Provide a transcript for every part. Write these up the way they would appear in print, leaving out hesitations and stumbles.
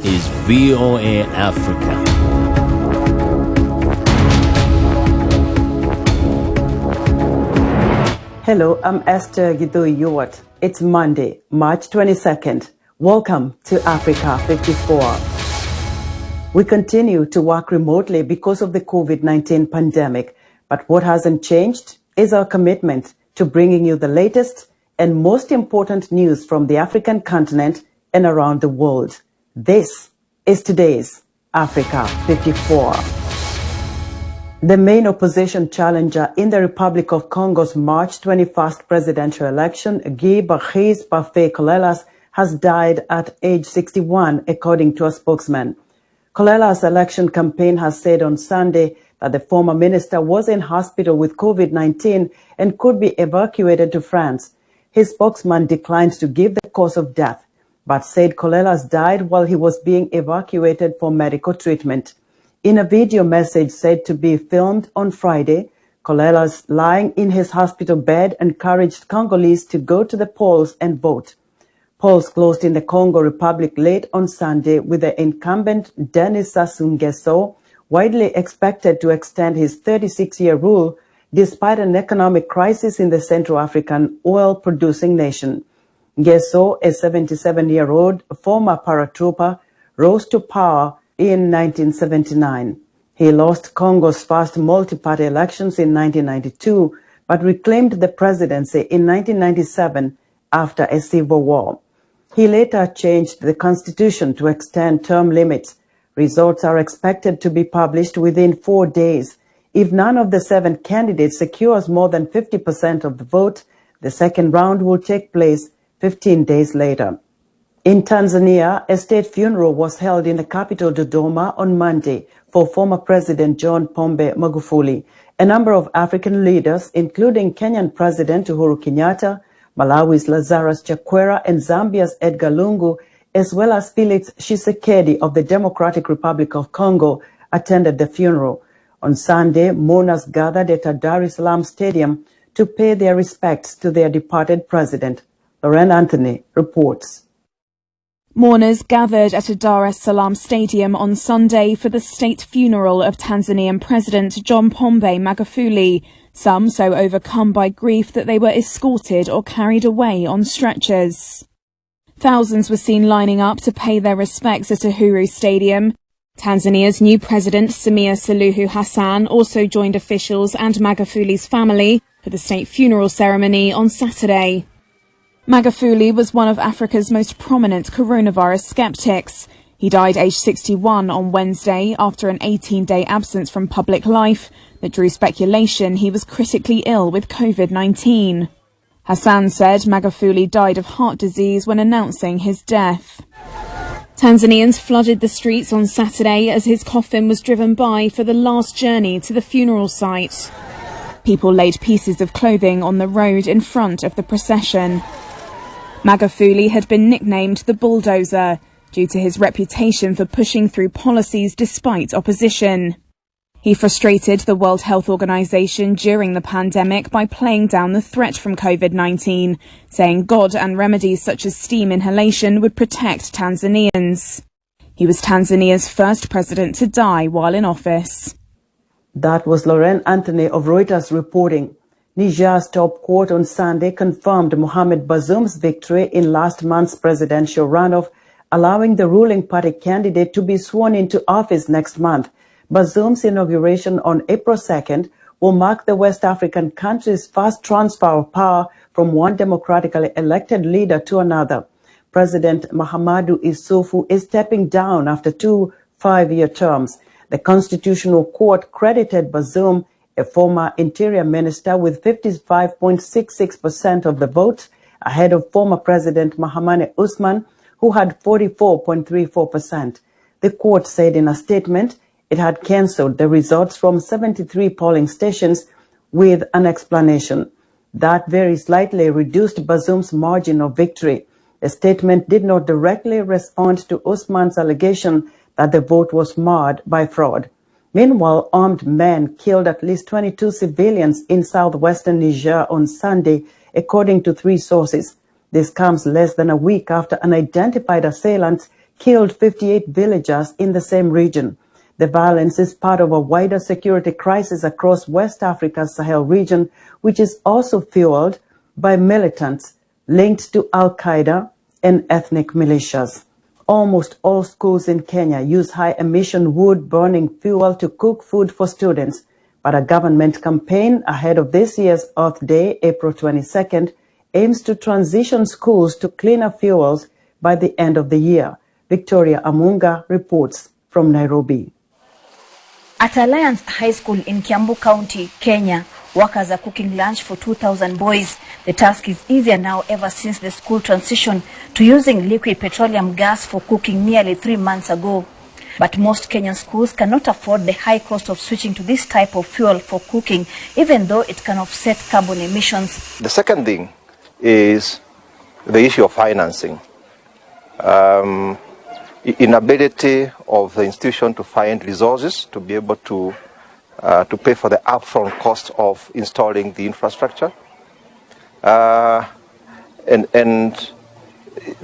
is VOA Africa. Hello, I'm Esther Gidui-Ewart. It's Monday, March 22nd. Welcome to Africa 54. We continue to work remotely because of the COVID-19 pandemic, but what hasn't changed is our commitment to bringing you the latest and most important news from the African continent and around the world. This is today's Africa 54. The main opposition challenger in the Republic of Congo's March 21st presidential election, Guy Barthès Parfait Kolelas, has died at age 61, according to a spokesman. Kolelas' election campaign has said on Sunday that the former minister was in hospital with COVID-19 and could be evacuated to France. His spokesman declined to give the cause of death, but said Kolelas died while he was being evacuated for medical treatment. In a video message said to be filmed on Friday, Kolelas, lying in his hospital bed, encouraged Congolese to go to the polls and vote. Polls closed in the Congo Republic late on Sunday, with the incumbent Denis Sassou Nguesso widely expected to extend his 36-year rule despite an economic crisis in the Central African oil-producing nation. Nguesso, a 77-year-old former paratrooper, rose to power in 1979. He lost Congo's first multi-party elections in 1992, but reclaimed the presidency in 1997 after a civil war. He later changed the constitution to extend term limits. Results are expected to be published within 4 days. If none of the 7 candidates secures more than 50% of the vote, the second round will take place 15 days later. In Tanzania, a state funeral was held in the capital Dodoma on Monday for former President John Pombe Magufuli. A number of African leaders, including Kenyan President Uhuru Kenyatta, Malawi's Lazarus Chakwera, and Zambia's Edgar Lungu, as well as Felix Tshisekedi of the Democratic Republic of Congo, attended the funeral. On Sunday, mourners gathered at Dar es Salaam Stadium to pay their respects to their departed president. Lauren Anthony reports. Mourners gathered at a Dar es Salaam Stadium on Sunday for the state funeral of Tanzanian President John Pombe Magufuli, some so overcome by grief that they were escorted or carried away on stretchers. Thousands were seen lining up to pay their respects at Uhuru Stadium. Tanzania's new president, Samia Suluhu Hassan, also joined officials and Magufuli's family for the state funeral ceremony on Saturday. Magufuli was one of Africa's most prominent coronavirus skeptics. He died aged 61 on Wednesday after an 18-day absence from public life that drew speculation he was critically ill with COVID-19. Hassan said Magufuli died of heart disease when announcing his death. Tanzanians flooded the streets on Saturday as his coffin was driven by for the last journey to the funeral site. People laid pieces of clothing on the road in front of the procession. Magufuli had been nicknamed the bulldozer due to his reputation for pushing through policies despite opposition. He frustrated the World Health Organization during the pandemic by playing down the threat from COVID-19, saying God and remedies such as steam inhalation would protect Tanzanians. He was Tanzania's first president to die while in office. That was Lauren Anthony of Reuters reporting. Niger's top court on Sunday confirmed Mohamed Bazoum's victory in last month's presidential runoff, allowing the ruling party candidate to be sworn into office next month. Bazoum's inauguration on April 2nd will mark the West African country's first transfer of power from one democratically elected leader to another. President Mahamadou Issoufou is stepping down after 2 5-year terms. The Constitutional Court credited Bazoum, a former interior minister, with 55.66% of the votes, ahead of former President Mahamadou Usman, who had 44.34%. The court said in a statement it had cancelled the results from 73 polling stations with an explanation. That very slightly reduced Bazoum's margin of victory. The statement did not directly respond to Usman's allegation that the vote was marred by fraud. Meanwhile, armed men killed at least 22 civilians in southwestern Niger on Sunday, according to 3 sources. This comes less than a week after unidentified assailants killed 58 villagers in the same region. The violence is part of a wider security crisis across West Africa's Sahel region, which is also fueled by militants linked to Al-Qaeda and ethnic militias. Almost all schools in Kenya use high-emission wood-burning fuel to cook food for students, but a government campaign ahead of this year's Earth Day, April 22nd, aims to transition schools to cleaner fuels by the end of the year. Victoria Amunga reports from Nairobi. At Alliance High School in Kiambu County, Kenya, workers are cooking lunch for 2,000 boys. The task is easier now ever since the school transitioned to using liquid petroleum gas for cooking nearly 3 months ago. But most Kenyan schools cannot afford the high cost of switching to this type of fuel for cooking, even though it can offset carbon emissions. The second thing is the issue of financing. Inability of the institution to find resources to be able to pay for the upfront cost of installing the infrastructure. And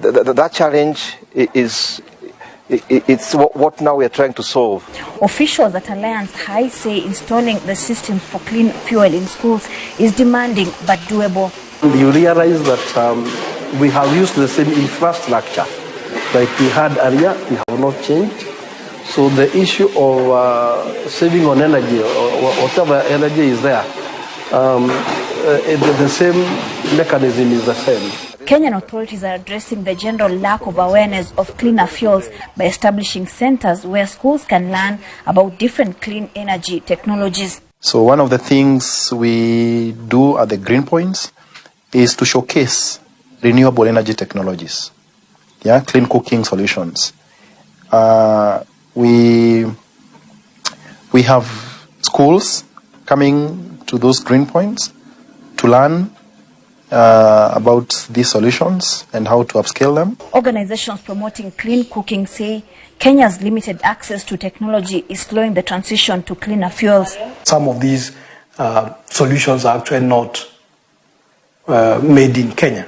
that challenge it's what now we are trying to solve. Officials at Alliance High say installing the systems for clean fuel in schools is demanding but doable. You realize that we have used the same infrastructure like we had earlier. We have not changed. So the issue of saving on energy or whatever energy is there, the same mechanism is the same. Kenyan authorities are addressing the general lack of awareness of cleaner fuels by establishing centers where schools can learn about different clean energy technologies. So one of the things we do at the Green Points is to showcase renewable energy technologies, clean cooking solutions. We have schools coming to those Green Points to learn about these solutions and how to upscale them. Organizations promoting clean cooking say Kenya's limited access to technology is slowing the transition to cleaner fuels. Some of these solutions are actually not made in Kenya.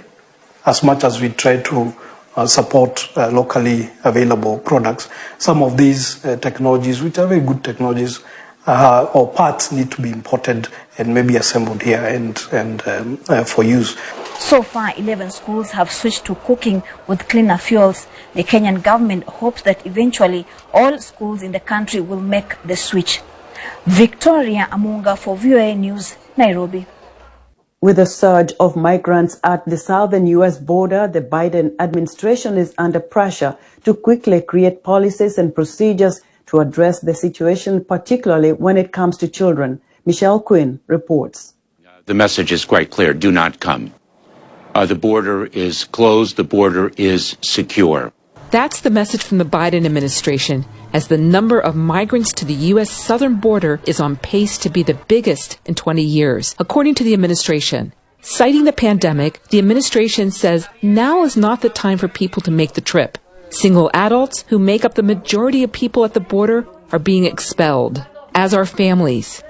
As much as we try to support locally available products, some of these technologies, which are very good technologies, or parts need to be imported and maybe assembled here and for use. So far, 11 schools have switched to cooking with cleaner fuels. The Kenyan government hopes that eventually all schools in the country will make the switch. Victoria Amunga for WEWE News, Nairobi. With a surge of migrants at the southern U.S. border, the Biden administration is under pressure to quickly create policies and procedures to address the situation, particularly when it comes to children. Michelle Quinn reports. The message is quite clear. Do not come. The border is closed. The border is secure. That's the message from the Biden administration, as the number of migrants to the U.S. southern border is on pace to be the biggest in 20 years, according to the administration. Citing the pandemic, the administration says now is not the time for people to make the trip. Single adults, who make up the majority of people at the border, are being expelled, as are families.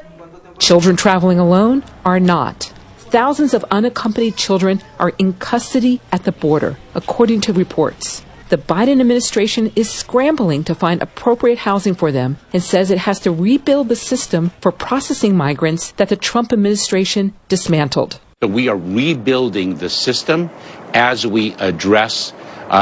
Children traveling alone are not. Thousands of unaccompanied children are in custody at the border, according to reports. The Biden administration is scrambling to find appropriate housing for them and says it has to rebuild the system for processing migrants that the Trump administration dismantled. We are rebuilding the system as we address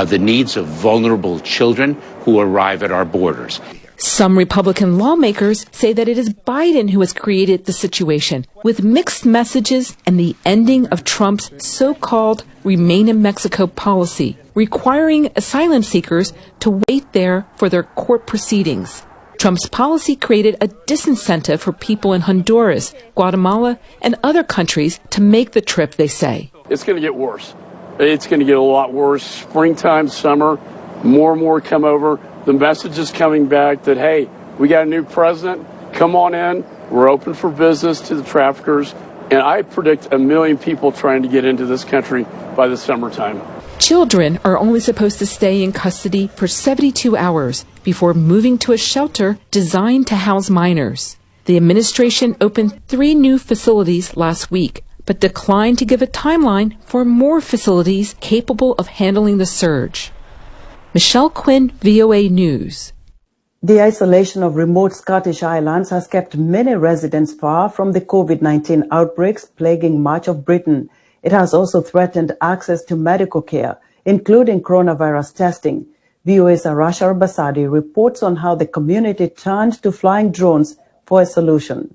the needs of vulnerable children who arrive at our borders. Some Republican lawmakers say that it is Biden who has created the situation, with mixed messages and the ending of Trump's so-called Remain in Mexico policy, requiring asylum seekers to wait there for their court proceedings. Trump's policy created a disincentive for people in Honduras, Guatemala, and other countries to make the trip, they say. It's going to get worse. It's going to get a lot worse. Springtime, summer, more and more come over. The message is coming back that, hey, we got a new president. Come on in. We're open for business to the traffickers. And I predict 1 million people trying to get into this country by the summertime. Children are only supposed to stay in custody for 72 hours before moving to a shelter designed to house minors. The administration opened 3 new facilities last week, but declined to give a timeline for more facilities capable of handling the surge. Michelle Quinn, VOA News. The isolation of remote Scottish Islands has kept many residents far from the COVID-19 outbreaks plaguing much of Britain. It has also threatened access to medical care, including coronavirus testing. VOA's Arashar Basadi reports on how the community turned to flying drones for a solution.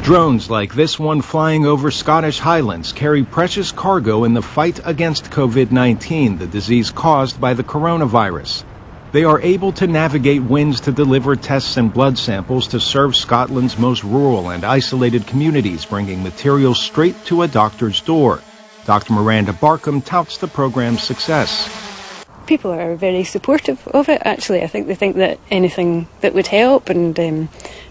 Drones like this one flying over Scottish Highlands carry precious cargo in the fight against COVID-19, the disease caused by the coronavirus. They are able to navigate winds to deliver tests and blood samples to serve Scotland's most rural and isolated communities, bringing materials straight to a doctor's door. Dr. Miranda Barkham touts the program's success. People are very supportive of it, actually. I think they think that anything that would help and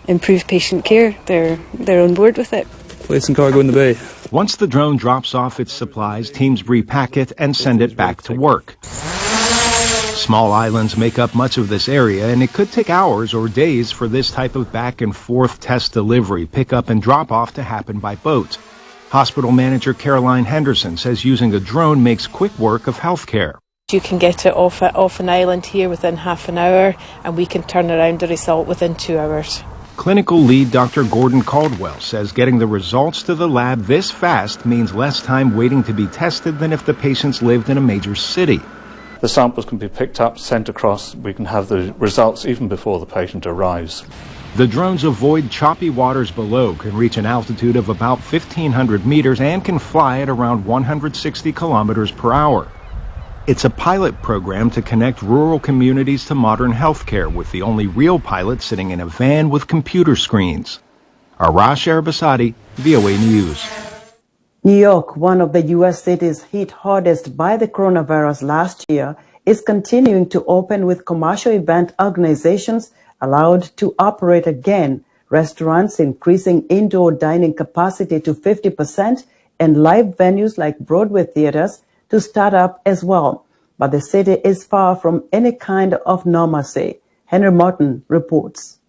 improve patient care, they're on board with it. Placing cargo in the bay. Once the drone drops off its supplies, teams repack it and send it back to work. Small islands make up much of this area, and it could take hours or days for this type of back and forth test delivery, pickup and drop off to happen by boat. Hospital manager Caroline Henderson says using a drone makes quick work of healthcare. You can get it off an island here within half an hour, and we can turn around the result within 2 hours. Clinical lead Dr. Gordon Caldwell says getting the results to the lab this fast means less time waiting to be tested than if the patients lived in a major city. The samples can be picked up, sent across. We can have the results even before the patient arrives. The drones avoid choppy waters below, can reach an altitude of about 1,500 meters, and can fly at around 160 kilometers per hour. It's a pilot program to connect rural communities to modern healthcare, with the only real pilot sitting in a van with computer screens. Arash Arabasadi, VOA News. New York, one of the U.S. cities hit hardest by the coronavirus last year, is continuing to open, with commercial event organizations allowed to operate again, restaurants increasing indoor dining capacity to 50%, and live venues like Broadway theaters to start up as well. But the city is far from any kind of normalcy. Henry Morton reports.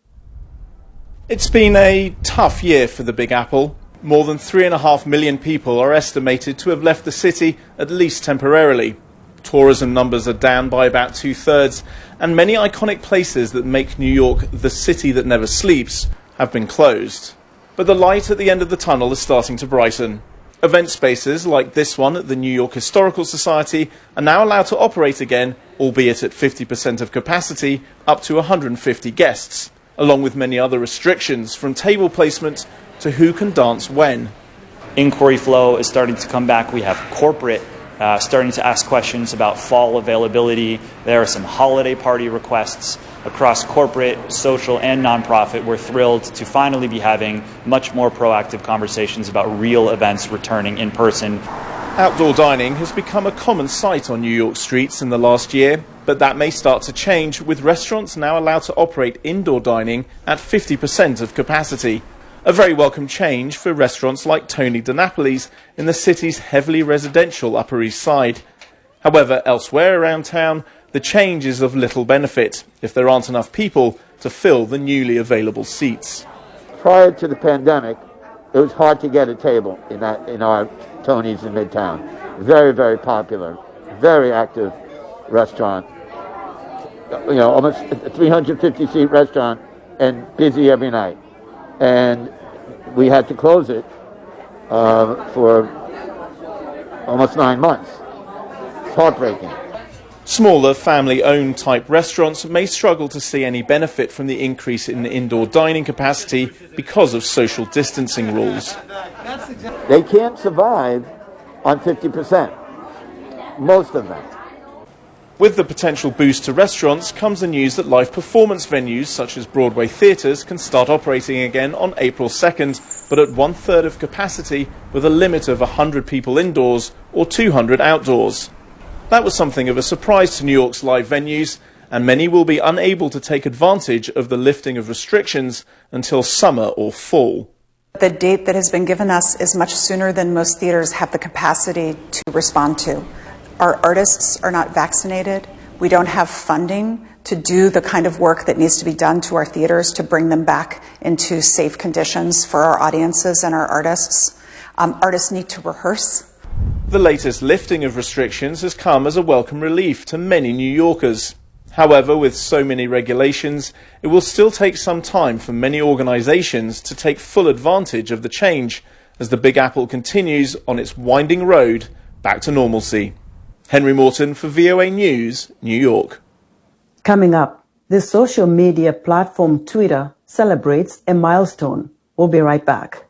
It's been a tough year for the Big Apple. More than 3.5 million people are estimated to have left the city, at least temporarily. Tourism numbers are down by about 2/3, and many iconic places that make New York the city that never sleeps have been closed. But the light at the end of the tunnel is starting to brighten. Event spaces like this one at the New York Historical Society are now allowed to operate again, albeit at 50% of capacity, up to 150 guests, along with many other restrictions, from table placement to who can dance when. Inquiry flow is starting to come back. We have corporate starting to ask questions about fall availability. There are some holiday party requests across corporate, social, and nonprofit. We're thrilled to finally be having much more proactive conversations about real events returning in person. Outdoor dining has become a common sight on New York streets in the last year, but that may start to change, with restaurants now allowed to operate indoor dining at 50% of capacity. A very welcome change for restaurants like Tony DiNapoli's in the city's heavily residential Upper East Side. However, elsewhere around town, the change is of little benefit if there aren't enough people to fill the newly available seats. Prior to the pandemic, it was hard to get a table in our Tony's in Midtown. Very, very popular, very active restaurant. You know, almost a 350-seat restaurant and busy every night. And we had to close it for almost 9 months. It's heartbreaking. Smaller, family-owned type restaurants may struggle to see any benefit from the increase in indoor dining capacity because of social distancing rules. They can't survive on 50%, most of them. With the potential boost to restaurants comes the news that live performance venues such as Broadway theatres can start operating again on April 2nd, but at 1/3 of capacity, with a limit of 100 people indoors or 200 outdoors. That was something of a surprise to New York's live venues, and many will be unable to take advantage of the lifting of restrictions until summer or fall. The date that has been given us is much sooner than most theaters have the capacity to respond to. Our artists are not vaccinated. We don't have funding to do the kind of work that needs to be done to our theaters to bring them back into safe conditions for our audiences and our artists. Artists need to rehearse. The latest lifting of restrictions has come as a welcome relief to many New Yorkers. However, with so many regulations, it will still take some time for many organisations to take full advantage of the change as the Big Apple continues on its winding road back to normalcy. Henry Morton for VOA News, New York. Coming up, the social media platform Twitter celebrates a milestone. We'll be right back.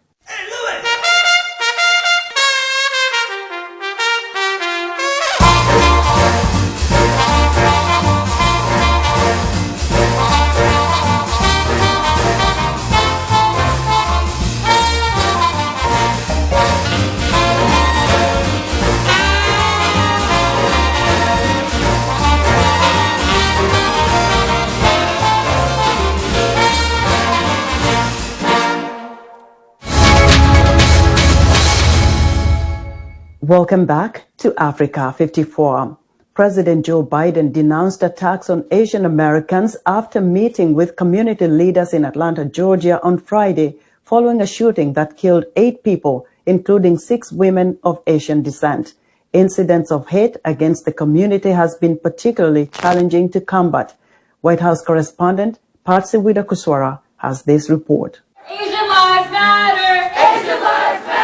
Welcome back to Africa 54. President Joe Biden denounced attacks on Asian Americans after meeting with community leaders in Atlanta, Georgia on Friday, following a shooting that killed 8 people, including 6 women of Asian descent. Incidents of hate against the community has been particularly challenging to combat. White House correspondent Patsy Widakuswara has this report. Asian lives matter! Asian lives matter!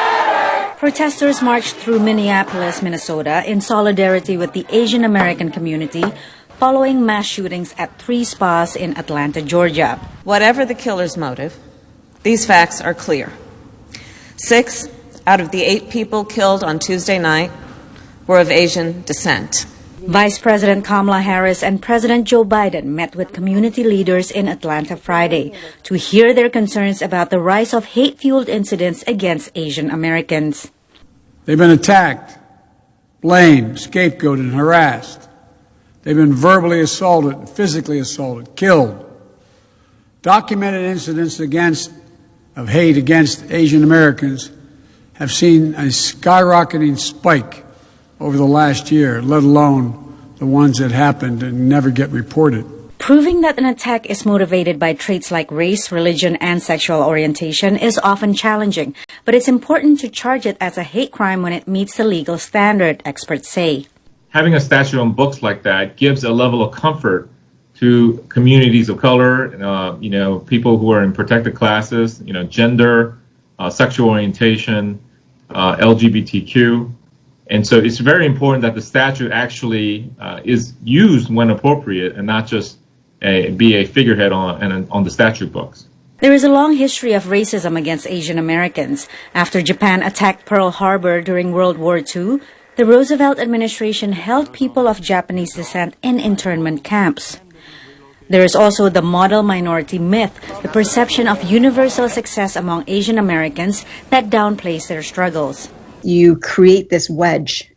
Protesters marched through Minneapolis, Minnesota in solidarity with the Asian American community following mass shootings at 3 spas in Atlanta, Georgia. Whatever the killer's motive, these facts are clear. 6 out of the 8 people killed on Tuesday night were of Asian descent. Vice President Kamala Harris and President Joe Biden met with community leaders in Atlanta Friday to hear their concerns about the rise of hate-fueled incidents against Asian Americans. They've been attacked, blamed, scapegoated, and harassed. They've been verbally assaulted, physically assaulted, killed. Documented incidents of hate against Asian Americans have seen a skyrocketing spike over the last year, let alone the ones that happened and never get reported. Proving that an attack is motivated by traits like race, religion, and sexual orientation is often challenging, but it's important to charge it as a hate crime when it meets the legal standard, experts say. Having a statute on books like that gives a level of comfort to communities of color, people who are in protected classes, gender, sexual orientation, LGBTQ. And so it's very important that the statute actually is used when appropriate and not just be a figurehead on the statute books. There is a long history of racism against Asian Americans. After Japan attacked Pearl Harbor during World War II, the Roosevelt administration held people of Japanese descent in internment camps. There is also the model minority myth, the perception of universal success among Asian Americans that downplays their struggles. You create this wedge,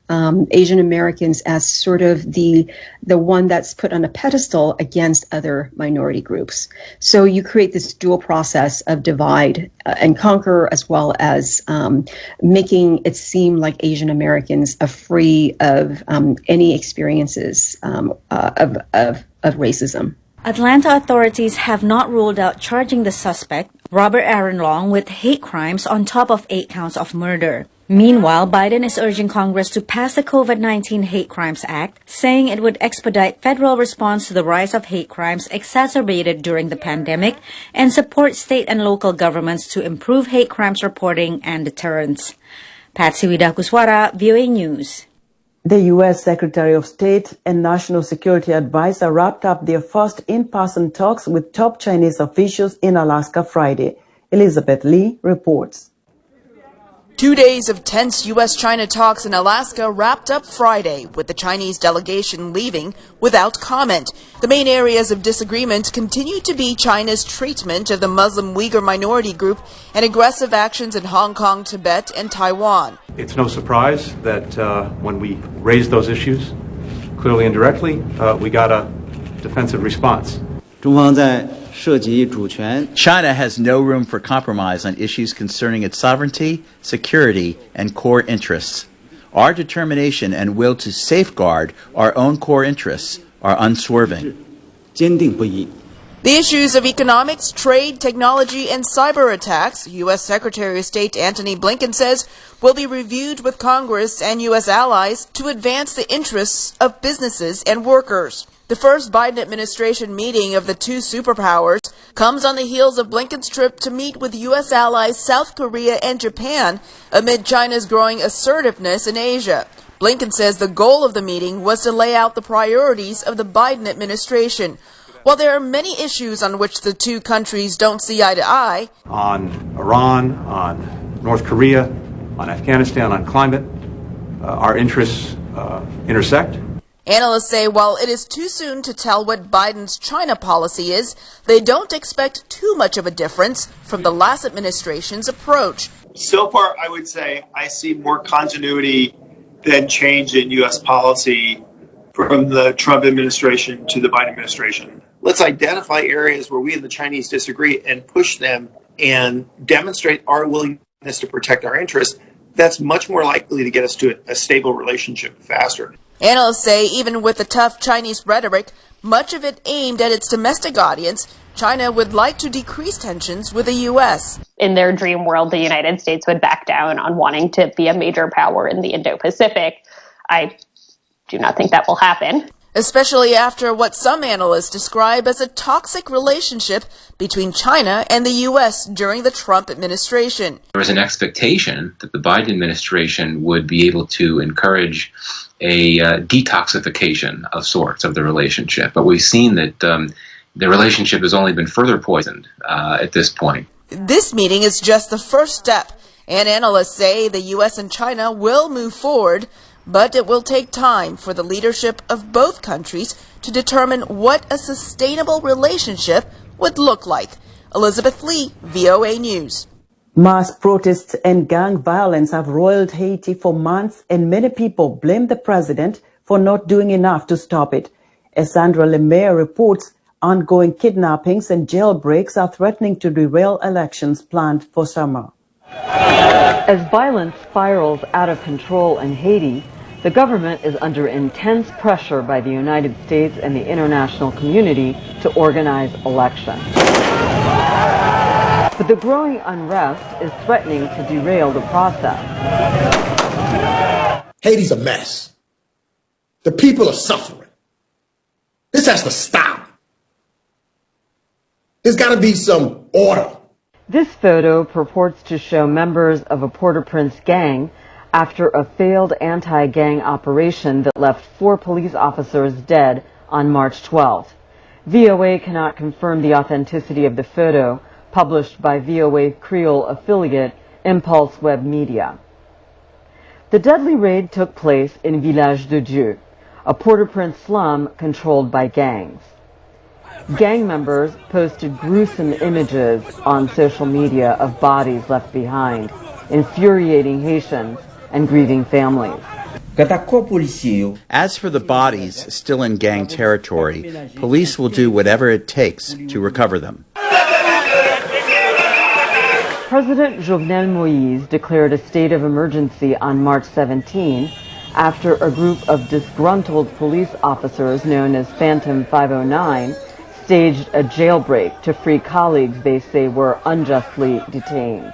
Asian Americans as sort of the one that's put on a pedestal against other minority groups. So you create this dual process of divide and conquer, as well as making it seem like Asian Americans are free of any experiences of racism. Atlanta authorities have not ruled out charging the suspect, Robert Aaron Long, with hate crimes on top of 8 counts of murder. Meanwhile, Biden is urging Congress to pass the COVID-19 Hate Crimes Act, saying it would expedite federal response to the rise of hate crimes exacerbated during the pandemic and support state and local governments to improve hate crimes reporting and deterrence. Patsy Widakuswara, VOA News. The U.S. Secretary of State and National Security Advisor wrapped up their first in-person talks with top Chinese officials in Alaska Friday. Elizabeth Lee reports. 2 days of tense U.S.-China talks in Alaska wrapped up Friday, with the Chinese delegation leaving without comment. The main areas of disagreement continue to be China's treatment of the Muslim Uyghur minority group and aggressive actions in Hong Kong, Tibet, and Taiwan. It's no surprise that when we raised those issues, clearly and directly, we got a defensive response. China has no room for compromise on issues concerning its sovereignty, security, and core interests. Our determination and will to safeguard our own core interests are unswerving. The issues of economics, trade, technology, and cyber attacks, U.S. Secretary of State Antony Blinken says, will be reviewed with Congress and U.S. allies to advance the interests of businesses and workers. The first Biden administration meeting of the two superpowers comes on the heels of Blinken's trip to meet with U.S. allies South Korea and Japan amid China's growing assertiveness in Asia. Blinken says the goal of the meeting was to lay out the priorities of the Biden administration. While there are many issues on which the two countries don't see eye to eye, on Iran, on North Korea, on Afghanistan, on climate, our interests intersect. analysts say while it is too soon to tell what Biden's China policy is, they don't expect too much of a difference from the last administration's approach. So far, I would say I see more continuity than change in U.S. policy from the Trump administration to the Biden administration. Let's identify areas where we and the Chinese disagree and push them and demonstrate our willingness to protect our interests. That's much more likely to get us to a stable relationship faster. Analysts say even with the tough Chinese rhetoric, much of it aimed at its domestic audience, China would like to decrease tensions with the U.S. In their dream world, the United States would back down on wanting to be a major power in the Indo-Pacific. I do not think that will happen. Especially after what some analysts describe as a toxic relationship between China and the U.S. during the Trump administration. There was an expectation that the Biden administration would be able to encourage a detoxification of sorts of the relationship, but we've seen that the relationship has only been further poisoned at this point. This meeting is just the first step, and analysts say the U.S. and China will move forward, but it will take time for the leadership of both countries to determine what a sustainable relationship would look like. Elizabeth Lee, VOA News. Mass protests and gang violence have roiled Haiti for months, and many people blame the president for not doing enough to stop it. As Sandra Lemaire reports, ongoing kidnappings and jailbreaks are threatening to derail elections planned for summer. As violence spirals out of control in Haiti, the government is under intense pressure by the United States and the international community to organize elections. But the growing unrest is threatening to derail the process. Haiti's a mess. The people are suffering. This has to stop. There's got to be some order. This photo purports to show members of a Port-au-Prince gang after a failed anti-gang operation that left 4 police officers dead on March 12th. VOA cannot confirm the authenticity of the photo, published by VOA Creole affiliate Impulse Web Media. The deadly raid took place in Village de Dieu, a Port-au-Prince slum controlled by gangs. Gang members posted gruesome images on social media of bodies left behind, infuriating Haitians and grieving families. As for the bodies still in gang territory, police will do whatever it takes to recover them. President Jovenel Moïse declared a state of emergency on March 17 after a group of disgruntled police officers known as Phantom 509 staged a jailbreak to free colleagues they say were unjustly detained.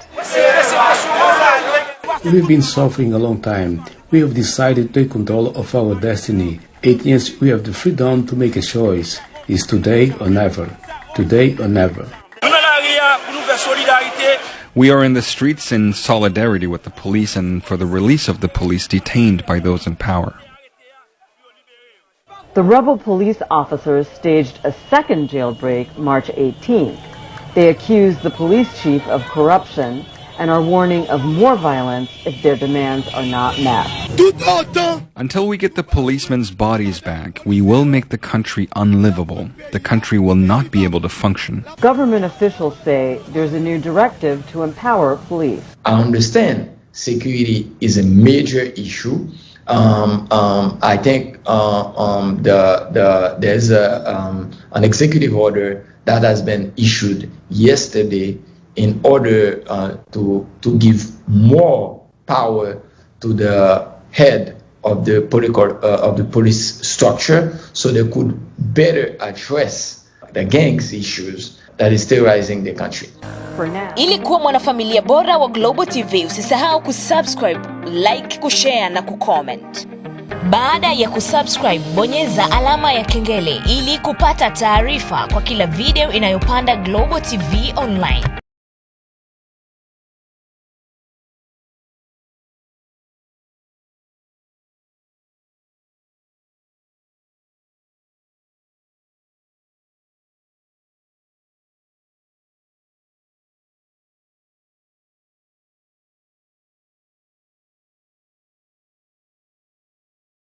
We've been suffering a long time. We have decided to take control of our destiny. It means we have the freedom to make a choice. It's today or never. Today or never. We are in the streets in solidarity with the police and for the release of the police detained by those in power. The rebel police officers staged a second jailbreak March 18th. They accused the police chief of corruption and are warning of more violence if their demands are not met. Until we get the policemen's bodies back, we will make the country unlivable. The country will not be able to function. Government officials say there's a new directive to empower police. I understand security is a major issue. I think there's an executive order that has been issued yesterday in order to give more power to the head of the police structure, so they could better address the gangs issues that is terrorizing the country. Ili kuwa mwanafamilia bora wa Global TV, usisahau kusubscribe, like, kushare na kucomment. Baada ya kusubscribe, bonyeza alama ya kengele ili kupata taarifa kwa kila video inayopanda Global TV Online.